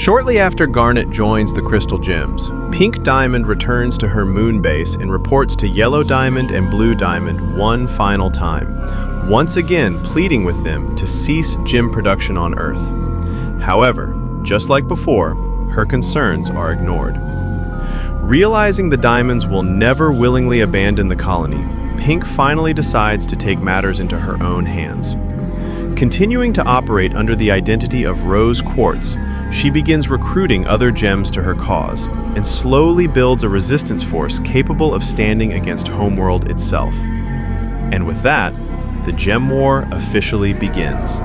Shortly after Garnet joins the Crystal Gems, Pink Diamond returns to her moon base and reports to Yellow Diamond and Blue Diamond one final time, once again pleading with them to cease gem production on Earth. However, just like before, her concerns are ignored. Realizing the Diamonds will never willingly abandon the colony, Pink finally decides to take matters into her own hands. Continuing to operate under the identity of Rose Quartz, she begins recruiting other gems to her cause and slowly builds a resistance force capable of standing against Homeworld itself. And with that, the Gem War officially begins.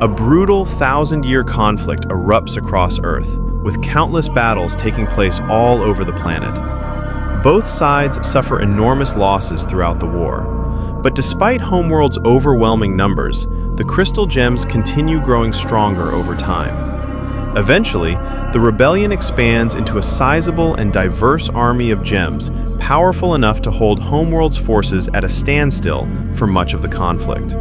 A brutal 1,000-year conflict erupts across Earth, with countless battles taking place all over the planet. Both sides suffer enormous losses throughout the war, but despite Homeworld's overwhelming numbers, the Crystal Gems continue growing stronger over time. Eventually, the rebellion expands into a sizable and diverse army of gems, powerful enough to hold Homeworld's forces at a standstill for much of the conflict.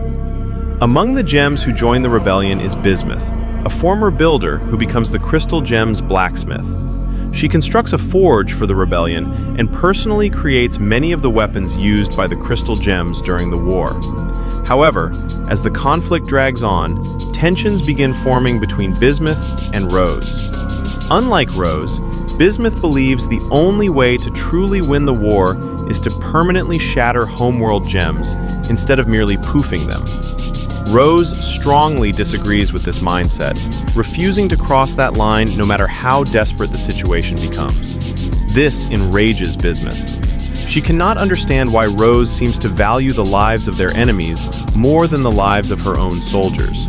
Among the gems who join the rebellion is Bismuth, a former builder who becomes the Crystal Gems blacksmith. She constructs a forge for the rebellion and personally creates many of the weapons used by the Crystal Gems during the war. However, as the conflict drags on, tensions begin forming between Bismuth and Rose. Unlike Rose, Bismuth believes the only way to truly win the war is to permanently shatter Homeworld gems instead of merely poofing them. Rose strongly disagrees with this mindset, refusing to cross that line no matter how desperate the situation becomes. This enrages Bismuth. She cannot understand why Rose seems to value the lives of their enemies more than the lives of her own soldiers.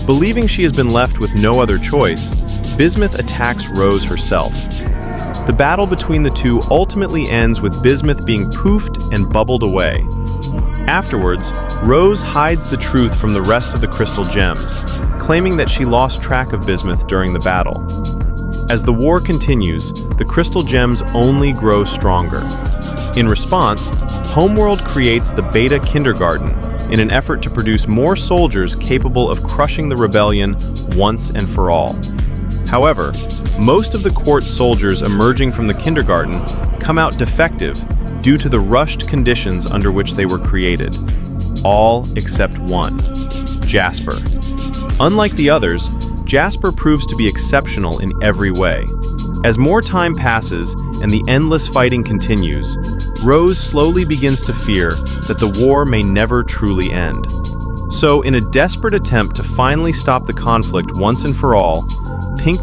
Believing she has been left with no other choice, Bismuth attacks Rose herself. The battle between the two ultimately ends with Bismuth being poofed and bubbled away. Afterwards, Rose hides the truth from the rest of the Crystal Gems, claiming that she lost track of Bismuth during the battle. As the war continues, the Crystal Gems only grow stronger. In response, Homeworld creates the Beta Kindergarten in an effort to produce more soldiers capable of crushing the rebellion once and for all. However, most of the Quartz soldiers emerging from the kindergarten come out defective due to the rushed conditions under which they were created. All except one, Jasper. Unlike the others, Jasper proves to be exceptional in every way. As more time passes and the endless fighting continues, Rose slowly begins to fear that the war may never truly end. So, in a desperate attempt to finally stop the conflict once and for all, Pink